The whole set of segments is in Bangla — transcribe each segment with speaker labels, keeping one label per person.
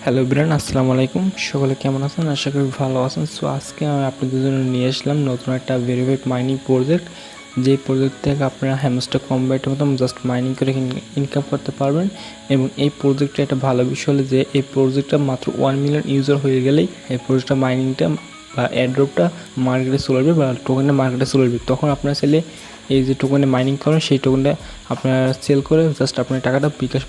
Speaker 1: হ্যালো ব্রান, আসসালামু আলাইকুম। সকলে কেমন আছেন? আশা করি ভালো আছেন। সো আজকে আমি আপনাদের জন্য নিয়ে আসলাম নতুন একটা ভেরিফাইড মাইনিং প্রজেক্ট। যে প্রজেক্ট থেকে আপনারা হ্যামস্টার কম্বাইটের মতো জাস্ট মাইনিং করে ইনকাম করতে পারবেন। এবং এই প্রজেক্টটা একটা ভালো বিষয় হলো যে এই প্রজেক্টটা মাত্র 1 মিলিয়ন ইউজার হয়ে গেলেই এই প্রজেক্টটা মাইনিংটা বা এয়ারড্রপটা মার্কেটে চলে আসবে বা টোকেনটা মার্কেটে চলে আসবে। তখন আপনারা চাইলে এই যে টোকেনে মাইনিং করেন সেই টোকেনটা আপনারা সেল করে জাস্ট আপনার টাকাটা বিকাশ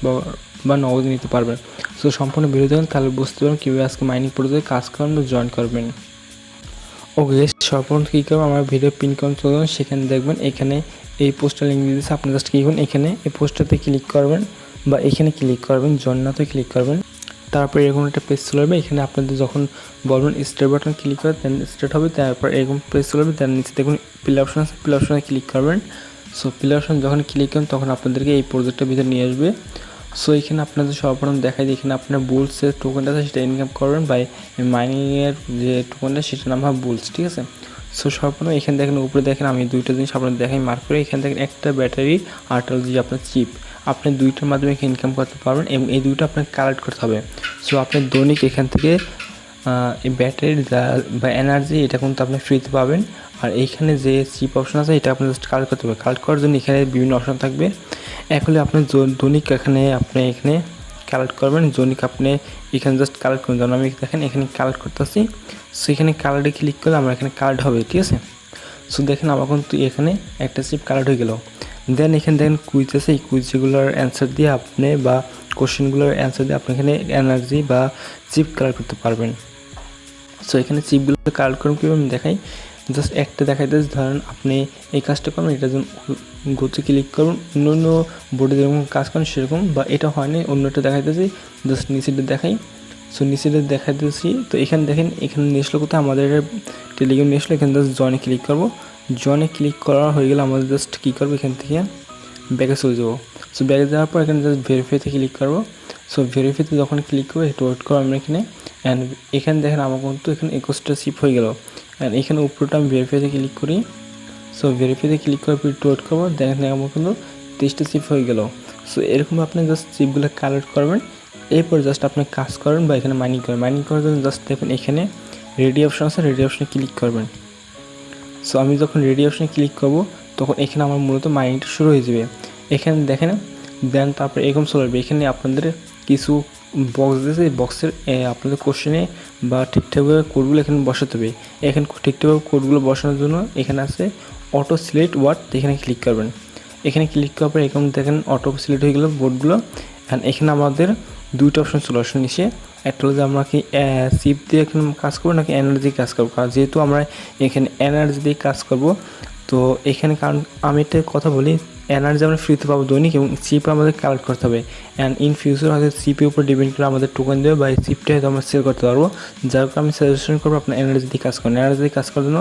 Speaker 1: বা নগদে নিতে পারবেন। সো সম্পূর্ণ ভিডিও দেখুন, তাহলে বুঝতে পারবেন কীভাবে আজকে মাইনিং প্রজেক্টে কাজ করবেন বা জয়েন করবেন। ওকে, সর্বপ্রথম কী করবেন, আমার ভিডিও পিন করুন, চলুন সেখানে দেখবেন এখানে এই পোস্টার লিঙ্ক দিয়েছে। আপনি জাস্ট কী করবেন, এখানে এই পোস্টারতে ক্লিক করবেন বা এখানে ক্লিক করবেন, জন্নাতে ক্লিক করবেন। তারপর এরকম একটা পেজ চলে আসবে। এখানে আপনাদের যখন বলবেন স্টার্ট বাটন ক্লিক করে দেন স্টার্ট হবে। তারপর এরকম পেজ চলে আসবে। তার নিচে দেখুন প্লে অপশন আছে, প্লে অপশনে ক্লিক করবেন। সো প্লে অপশন যখন ক্লিক করেন তখন আপনাদেরকে এই প্রজেক্টের ভিতরে নিয়ে আসবে। সো এখানে আপনাদের সর্বপ্রথম দেখাই দিই, এখানে আপনার বুলসের টোকেনটা আছে সেটা ইনকাম করবেন বাই মাইনিংয়ের যে টোকেনটা সেটার নাম হয় বুলস, ঠিক আছে। সো সর্বপ্রথম এখানে দেখেন উপরে দেখেন আমি দুইটা জিনিস আপনাদের দেখাই মার্ক করে। এখানে দেখেন একটা ব্যাটারি আর একটা যে আপনার চিপ, আপনি দুইটার মাধ্যমে ইনকাম করতে পারবেন এবং এই দুইটা আপনাকে কালেক্ট করতে হবে। সো আপনি দৈনিক এখান থেকে এই ব্যাটারির বা এনার্জি এটা কিন্তু আপনি ফ্রিতে পাবেন। আর এইখানে যে চিপ অপশন আছে এটা আপনি জাস্ট কালেক্ট করতে হবে। কালেক্ট করার জন্য এখানে বিভিন্ন অপশন থাকবে। এখন আপনি দৈনিক এখানে কালেক্ট করবেন। দৈনিক আপনি এখানে জাস্ট কালেক্ট করুন, যেমন আমি দেখেন এখানে কালেক্ট করতেছি। সো এখানে কালারে ক্লিক করলে আমার এখানে কালেক্ট হবে, ঠিক আছে। সো দেখেন আমার কিন্তু এখানে একটা চিপ কালেক্ট হয়ে গেল। দেন এখানে দেখেন কুইজ আছে, এই কুইজগুলোর অ্যান্সার দিয়ে আপনি বা কোশ্চেনগুলোর অ্যান্সার দিয়ে আপনি এখানে এনার্জি বা চিপ কালেক্ট করতে পারবেন। সো এখানে চিপগুলো কালেক্ট করুন কীভাবে আমি দেখাই। জাস্ট একটা দেখাইতেছে, ধরেন আপনি এই কাজটা করবেন, এটা যেমন গোতে ক্লিক করুন, অন্য অন্য বোর্ডে যেরকম কাজ করেন সেরকম, বা এটা হয়নি অন্যটা দেখাইতেছি, জাস্ট নিচেটা দেখাই। সো নিচেটা দেখাইতেছি। তো এখানে দেখেন এখানে নিয়ে আসলো কোথায়, আমাদের টেলিগ্রাম নিয়ে আসলো। এখানে জাস্ট জয়েনে ক্লিক করবো। জয়েনে ক্লিক করা হয়ে গেলে আমাদের জাস্ট কী করবো, এখান থেকে ব্যাগে চলে যাবো। সো ব্যাগে যাওয়ার পর এখানে জাস্ট ভেরিফাইতে ক্লিক করবো। সো ভেরিফাইতে যখন ক্লিক করবো একটু ওয়েট করবো আমরা এখানে। অ্যান্ড এখানে দেখেন আমার কিন্তু এখানে 21টা চিপ হয়ে গেল। অ্যান্ড এখানে উপরটা আমি ভেরিফাইতে ক্লিক করি। সো ভেরিফাইতে ক্লিক করার পর একটু ওয়েট করবো, দেখেন আমার কিন্তু 23টা চিপ হয়ে গেল। সো এরকম আপনি জাস্ট চিপগুলো কালেক্ট করবেন। এরপর জাস্ট আপনি কাজ করেন বা এখানে মাইনিং করেন। মাইনিং করার জন্য জাস্ট দেখবেন এখানে রেডি অপশন আছে, রেডি অপশনে ক্লিক করবেন। সো আমি যখন রেডি অপশনে ক্লিক করবো তখন এখানে আমার মূলত মাইনিংটা শুরু হয়ে যাবে। এখানে দেখেন দেন তারপরে এরকম চলে আসবে। এখানে আপনাদের কিছু বক্স দিয়েছে, এই বক্সের আপনাদের কোশ্চেনে বা ঠিকঠাকভাবে কোডগুলো এখানে বসাতে হবে। এখানে ঠিকঠাকভাবে কোডগুলো বসানোর জন্য এখানে আছে অটো সিলেক্ট ওয়ার্ড, এখানে ক্লিক করবেন। এখানে ক্লিক করার পর এরকম দেখেন অটো সিলেক্ট হয়ে গেল বোর্ডগুলো। অ্যান্ড এখানে আমাদের দুইটা অপশন চলে আসে নিচে। একটা হলো যে আমরা কি চিপ দিয়ে এখানে কাজ করবো নাকি এনার্জি কাজ করবো। কারণ যেহেতু আমরা এখানে এনার্জি দিয়ে কাজ করব, তো এখানে কারণ আমি একটা কথা বলি, এনার্জি আমরা ফ্রিতে পাবো দৈনিক এবং চিপ আমাদের কালেক্ট করতে হবে। অ্যান্ড ইন ফিউচার হয়তো চিপের উপর ডিপেন্ড করে আমাদের টোকেন দেবে বা এই চিপটা হয়তো আমরা সেল করতে পারবো। যার কারণে আমি সাজেশন করবো আপনার এনার্জি দিয়ে কাজ করেন। এনার্জি দিয়ে কাজ করার জন্য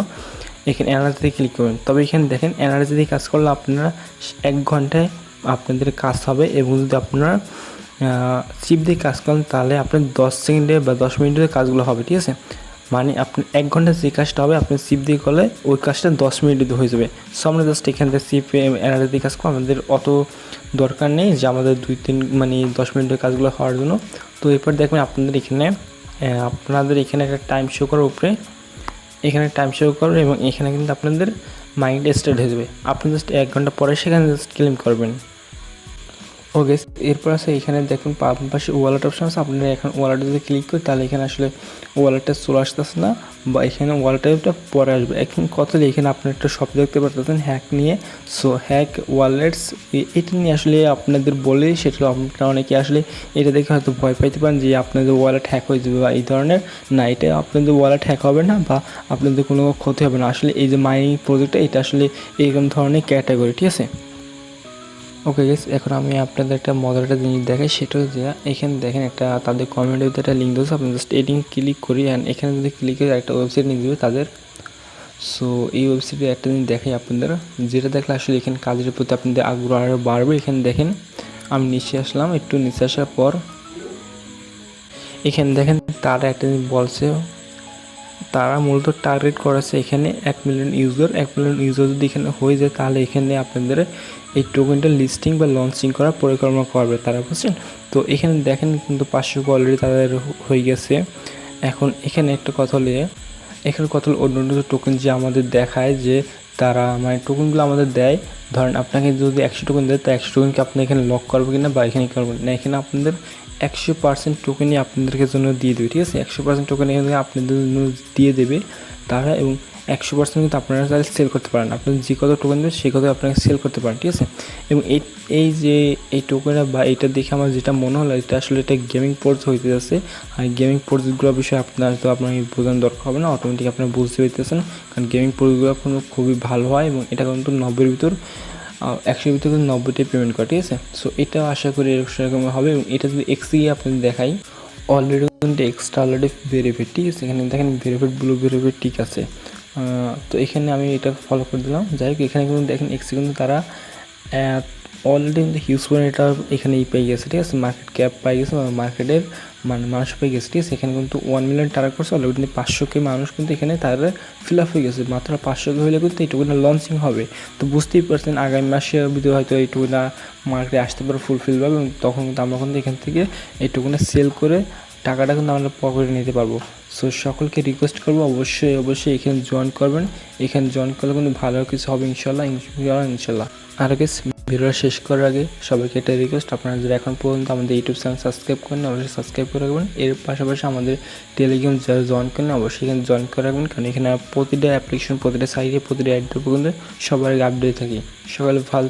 Speaker 1: এখানে এনার্জি দিয়ে ক্লিক করবেন। তবে এখানে দেখেন এনার্জি দিয়ে কাজ করলে আপনারা 1 ঘন্টায় আপনাদের কাজ হবে এবং যদি আপনারা চিপ দিয়ে কাজ করেন তাহলে আপনার 10 সেকেন্ডে বা 10 মিনিটের কাজগুলো হবে, ঠিক আছে। মানে আপনি 1 ঘন্টা যে কাজটা হবে আপনি চিপ দিয়ে করলে ওই কাজটা 10 মিনিটে হয়ে যাবে। সো আমরা জাস্ট এখান থেকে চিপ এনার্জি দিয়ে কাজ করবো, আমাদের অত দরকার নেই যে আমাদের 2-3 মানে 10 মিনিটের কাজগুলো হওয়ার জন্য। তো এরপর দেখবেন আপনাদের এখানে একটা টাইম শো করার উপরে, এখানে টাইম শো করবে এবং এখানে কিন্তু আপনাদের মাইন্ড স্টার্ট হয়ে যাবে। আপনি জাস্ট 1 ঘন্টা পরে সেখানে জাস্ট ক্লেম করবেন। ওকে, এরপর আছে এখানে দেখুন পাশে ওয়ালেট অপশন আছে। আপনারা এখন ওয়ালেটে যদি ক্লিক করি তাহলে এখানে আসলে ওয়ালেটটা চলে আসতেছে না বা এখানে ওয়ালেটটা পরে আসবে। এখন কথা এখানে আপনার একটা শপ দেখতে পারতেছেন হ্যাক নিয়ে। সো হ্যাক ওয়ালেটস এটা নিয়ে আসলে আপনাদের বলে সেটা আপনারা অনেকে আসলে এটা দেখে হয়তো ভয় পাইতে পারেন যে আপনাদের ওয়ালেট হ্যাক হয়ে যাবে বা এই ধরনের। না, এটা আপনাদের ওয়ালেট হ্যাক হবে না বা আপনাদের কোনো ক্ষতি হবে না। আসলে এই যে মাইনিং প্রজেক্টটা এটা আসলে এরকম ধরনের ক্যাটাগরি, ঠিক আছে। ওকে গাইস, এখন আমি আপনাদের একটা মজার একটা জিনিস দেখাই। সেটা হচ্ছে যে এখানে দেখেন একটা তাদের কমেন্টের ভিতরে একটা লিঙ্ক দিয়েছে। আপনি জাস্ট এডিং ক্লিক করি অ্যান্ড এখানে যদি ক্লিক করে একটা ওয়েবসাইট নিয়ে দেবে তাদের। সো এই ওয়েবসাইটে একটা জিনিস দেখাই আপনাদের, যেটা দেখলে আসলে এখানে কাজের প্রতি আপনাদের আগ্রহ আরও বাড়বে। এখানে দেখেন আমি নিচে আসলাম, একটু নিচে আসার পর এখানে দেখেন তারা একটা জিনিস বলছে, তারা মূলত টার্গেট করেছে এখানে 1 মিলিয়ন ইউজার। 1 মিলিয়ন ইউজার যদি এখানে হয়ে যায় তাহলে এখানে আপনাদের এই টোকেনটা লিস্টিং বা লঞ্চিং করার পরিকল্পনা করবে তারা, বুঝছেন? তো এখানে দেখেন কিন্তু 500 অলরেডি তাদের হয়ে গেছে। এখন এখানে একটা কথা হলে অন্য অন্য টোকেন যে আমাদের দেখায় যে তারা মানে টোকেনগুলো আমাদের দেয়, ধরেন আপনাকে যদি 100 টোকেন দেয়, তো 100 টোকেনকে আপনি এখানে লক করবো কিনা বা এখানে করবেন না, এখানে আপনাদের 100% টোকেনই আপনাদেরকে জন্য দিয়ে দেবে, ঠিক আছে? 100% টোকেন এখানে আপনাদের জন্য দিয়ে দেবে তারা, এবং 100% কিন্তু আপনারা তাহলে সেল করতে পারেন। আপনি যে কত টোকেন দেবেন সেই কত আপনাকে সেল করতে পারেন, ঠিক আছে? এবং এই যে এই টোকেনটা বা এটা দেখে আমার যেটা মনে হলো, এটা আসলে এটা গেমিং প্রজেক্ট হইতে যাচ্ছে। আর গেমিং প্রজেক্টগুলোর বিষয়ে আপনার বোঝানোর দরকার হবে না, অটোমেটিক আপনারা বুঝতে পারতেছেন, কারণ গেমিং প্রজেক্টগুলো খুবই ভালো হয় এবং এটা কিন্তু 90-এর ভিতর 100-এর ভিতর কিন্তু 90টাই পেমেন্ট করে, ঠিক আছে? সো এটা আশা করি এরকম হবে। এবং এটা যদি এক্সিয়ে আপনাদের দেখাই, অলরেডি কিন্তু এক্সট্রা অলরেডি ভেরিফাইড, ঠিক আছে? এখানে দেখেন ভেরিফাইড, ব্লু ভেরিফাইড, ঠিক আছে। তো এখানে আমি এটা ফলো করে দিলাম। যাই হোক, এখানে কিন্তু দেখেন এক্সি কিন্তু তারা অলরেডি কিন্তু হিউজ পরিমাণে এটা এখানেই পেয়ে গেছে, ঠিক আছে? মার্কেট ক্যাপ পাই গেছে, মার্কেটের মানে মানুষ পেয়ে গেছে, ঠিক আছে? এখানে কিন্তু 1 মিলিয়ন টার্গেট করছে, অলরেডি কিন্তু 500K মানুষ কিন্তু এখানে তারা ফিল আপ হয়ে গেছে। মাত্র 500K হলে কিন্তু এইটুকুনা লঞ্চিং হবে। তো বুঝতেই পারছেন আগামী মাসের ভিতরে হয়তো এইটুকুনা মার্কেটে আসতে পারে ফুলফিল হবে, এবং তখন কিন্তু আমরা কিন্তু এখান থেকে এইটুকুনা সেল করে টাকাটা কিন্তু আমরা পকেটে নিতে পারবো। সো সকলকে রিকোয়েস্ট করবো অবশ্যই এখানে জয়েন করবেন। এখানে জয়েন করলে কিন্তু ভালো কিছু হবে ইনশাল্লাহ। আর ভিডিওটা শেষ করার আগে সবাইকে একটা রিকোয়েস্ট, আপনারা যারা এখন পর্যন্ত আমাদের ইউটিউব চ্যানেল সাবস্ক্রাইব করেন অবশ্যই সাবস্ক্রাইব করে রাখবেন। এর পাশাপাশি আমাদের টেলিগ্রাম যারা জয়েন করেন অবশ্যই এখানে জয়েন করে রাখবেন, কারণ এখানে প্রতিটা অ্যাপ্লিকেশন, প্রতিটা সাইটে, প্রতিটা অ্যাড পর্যন্ত সবার আগে আপডেট থাকি। সকালে ভালো